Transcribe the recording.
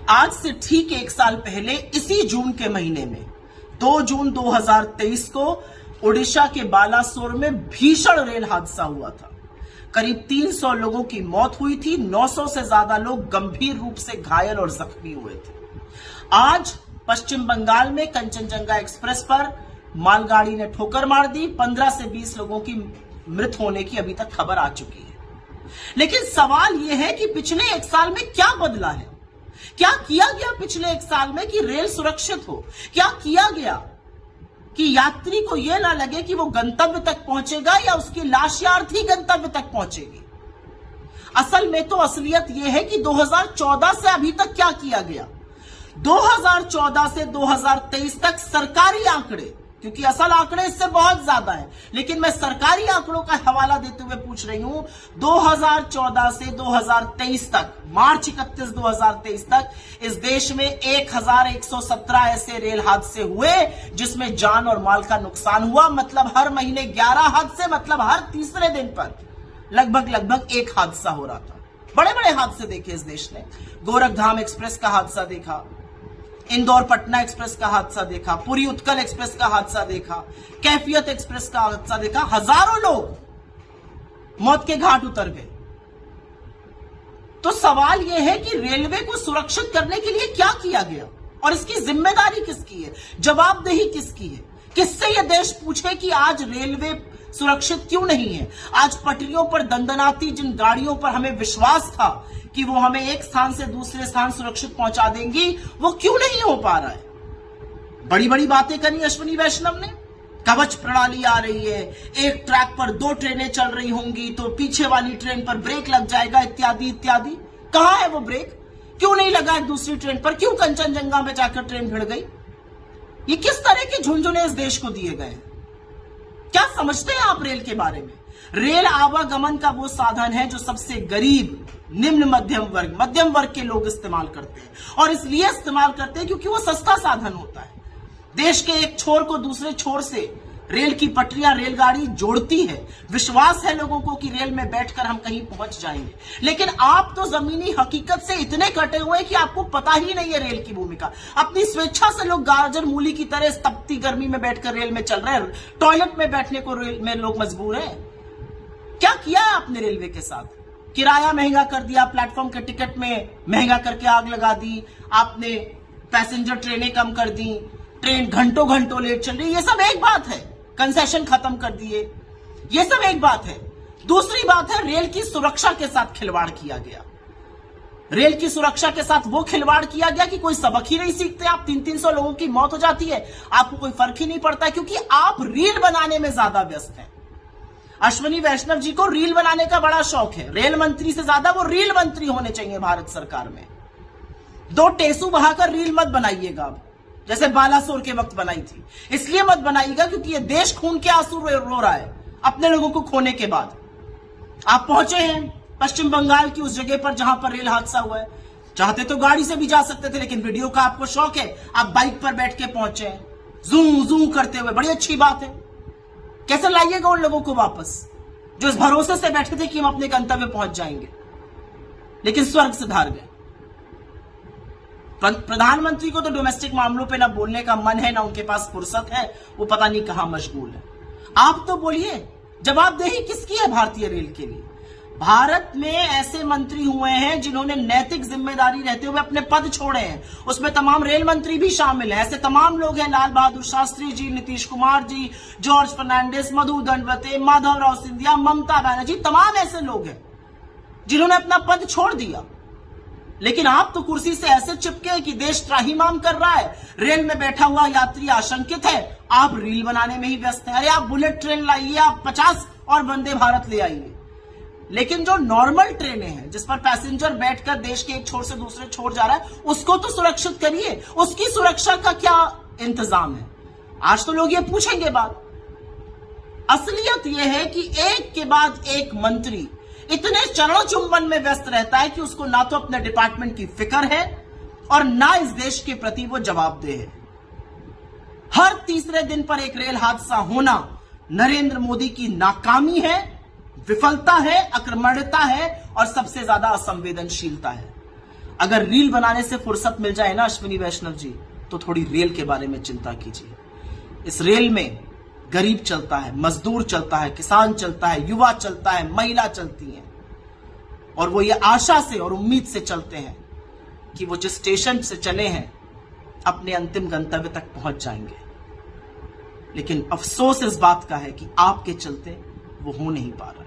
आज से ठीक एक साल पहले इसी जून के महीने में 2 जून 2023 को ओडिशा के बालासोर में भीषण रेल हादसा हुआ था। करीब 300 लोगों की मौत हुई थी, 900 से ज्यादा लोग गंभीर रूप से घायल और जख्मी हुए थे। आज पश्चिम बंगाल में कंचनजंगा एक्सप्रेस पर मालगाड़ी ने ठोकर मार दी। 15 से 20 लोगों की मृत होने की अभी तक खबर आ चुकी है। लेकिन सवाल यह है कि पिछले एक साल में क्या बदला है, क्या किया गया पिछले एक साल में कि रेल सुरक्षित हो, क्या किया गया कि यात्री को यह ना लगे कि वो गंतव्य तक पहुंचेगा या उसकी लाश या अर्थी गंतव्य तक पहुंचेगी। असल में तो असलियत यह है कि 2014 से अभी तक क्या किया गया। 2014 से 2023 तक सरकारी आंकड़े, क्योंकि असल आंकड़े इससे बहुत ज्यादा है, लेकिन मैं सरकारी आंकड़ों का हवाला देते हुए पूछ रही हूं। 2014 से 2023 तक, मार्च 31 2023 तक इस देश में 1117 ऐसे रेल हादसे हुए जिसमें जान और माल का नुकसान हुआ। मतलब हर महीने 11 हादसे, मतलब हर तीसरे दिन पर लगभग एक हादसा हो रहा था। बड़े बड़े हादसे देखे इस देश ने। गोरखधाम एक्सप्रेस का हादसा देखा, इंदौर पटना एक्सप्रेस का हादसा देखा, पुरी उत्कल एक्सप्रेस का हादसा देखा, कैफियत एक्सप्रेस का हादसा देखा। हजारों लोग मौत के घाट उतर गए। तो सवाल यह है कि रेलवे को सुरक्षित करने के लिए क्या किया गया और इसकी जिम्मेदारी किसकी है, जवाबदेही किसकी है। किससे यह देश पूछे कि आज रेलवे सुरक्षित क्यों नहीं है। आज पटरियों पर दंदनाती जिन गाड़ियों पर हमें विश्वास था कि वो हमें एक स्थान से दूसरे स्थान सुरक्षित पहुंचा देंगी, वो क्यों नहीं हो पा रहा है। बड़ी बड़ी बातें करी अश्विनी वैष्णव ने। कवच प्रणाली आ रही है, एक ट्रैक पर 2 ट्रेनें चल रही होंगी तो पीछे वाली ट्रेन पर ब्रेक लग जाएगा, इत्यादि इत्यादि। कहां है वो ब्रेक, क्यों नहीं लगा दूसरी ट्रेन पर, क्यों कंचनजंगा में जाकर ट्रेन भिड़ गई। ये किस तरह के झुंझुने इस देश को दिए गए। क्या समझते हैं आप रेल के बारे में। रेल आवागमन का वो साधन है जो सबसे गरीब, निम्न मध्यम वर्ग के लोग इस्तेमाल करते हैं, और इसलिए इस्तेमाल करते हैं क्योंकि वो सस्ता साधन होता है। देश के एक छोर को दूसरे छोर से रेल की पटरियां रेलगाड़ी जोड़ती है। विश्वास है लोगों को कि रेल में बैठकर हम कहीं पहुंच जाएंगे, लेकिन आप तो जमीनी हकीकत से इतने कटे हुए कि आपको पता ही नहीं है रेल की भूमिका। अपनी स्वेच्छा से लोग गाजर मूली की तरह तपती गर्मी में बैठकर रेल में चल रहे हैं। टॉयलेट में बैठने को रेल में लोग मजबूर हैं। क्या किया है आपने रेलवे के साथ। किराया महंगा कर दिया, प्लेटफॉर्म के टिकट में महंगा करके आग लगा दी आपने, पैसेंजर ट्रेनें कम कर दी, ट्रेन घंटों घंटों लेट चल रही। ये सब एक बात है, कंसेशन खत्म कर दिए, ये सब एक बात है। दूसरी बात है रेल की सुरक्षा के साथ खिलवाड़ किया गया। रेल की सुरक्षा के साथ वो खिलवाड़ किया गया कि कोई सबक ही नहीं सीखते आप। 300 लोगों की मौत हो जाती है, आपको कोई फर्क ही नहीं पड़ता, क्योंकि आप रील बनाने में ज्यादा व्यस्त हैं। अश्विनी वैष्णव जी को रील बनाने का बड़ा शौक है। रेल मंत्री से ज्यादा वो रील मंत्री होने चाहिए भारत सरकार में। 2 टेसू बहाकर रील मत बनाइएगा अब, जैसे बालासोर के वक्त बनाई थी। इसलिए मत बनाइएगा क्योंकि ये देश खून के आंसू रो रहा है अपने लोगों को खोने के बाद। आप पहुंचे हैं पश्चिम बंगाल की उस जगह पर जहां पर रेल हादसा हुआ है। चाहते तो गाड़ी से भी जा सकते थे, लेकिन वीडियो का आपको शौक है, आप बाइक पर बैठ के पहुंचे हैं जूम जूम करते हुए। बड़ी अच्छी बात है। कैसे लाइएगा उन लोगों को वापस जो इस भरोसे से बैठे थे कि हम अपने गंतव्य पहुंच जाएंगे, लेकिन स्वर्ग से धार गए। प्रधानमंत्री को तो डोमेस्टिक मामलों पे ना बोलने का मन है, ना उनके पास फुर्सत है, वो पता नहीं कहां मशगूल है। आप तो बोलिए, जवाबदेही किसकी है भारतीय रेल के लिए। भारत में ऐसे मंत्री हुए हैं जिन्होंने नैतिक जिम्मेदारी रहते हुए अपने पद छोड़े हैं, उसमें तमाम रेल मंत्री भी शामिल हैं। ऐसे तमाम लोग हैं, लाल बहादुर शास्त्री जी, नीतीश कुमार जी, जॉर्ज फर्नांडिस, मधु दंडवते, माधवराव सिंधिया, ममता बनर्जी, तमाम ऐसे लोग हैं जिन्होंने अपना पद छोड़ दिया। लेकिन आप तो कुर्सी से ऐसे चिपके कि देश त्राहिमाम कर रहा है, रेल में बैठा हुआ यात्री आशंकित है, आप रील बनाने में ही व्यस्त हैं। अरे आप बुलेट ट्रेन लाइए, आप 50 और वंदे भारत ले आइए, लेकिन जो नॉर्मल ट्रेनें हैं जिस पर पैसेंजर बैठकर देश के एक छोर से दूसरे छोर जा रहा है, उसको तो सुरक्षित करिए। उसकी सुरक्षा का क्या इंतजाम है, आज तो लोग ये पूछेंगे बात। असलियत यह है कि एक के बाद एक मंत्री इतने चरण चुंबन में व्यस्त रहता है कि उसको ना तो अपने डिपार्टमेंट की फिक्र है और ना इस देश के प्रति वो जवाबदेह है। हर तीसरे दिन पर एक रेल हादसा होना नरेंद्र मोदी की नाकामी है, विफलता है, अक्रमणता है और सबसे ज्यादा असंवेदनशीलता है। अगर रील बनाने से फुर्सत मिल जाए ना अश्विनी वैष्णव जी, तो थोड़ी रेल के बारे में चिंता कीजिए। इस रेल में गरीब चलता है, मजदूर चलता है, किसान चलता है, युवा चलता है, महिला चलती है, और वो ये आशा से और उम्मीद से चलते हैं कि वो जिस स्टेशन से चले हैं अपने अंतिम गंतव्य तक पहुंच जाएंगे। लेकिन अफसोस इस बात का है कि आपके चलते वो हो नहीं पा रहा।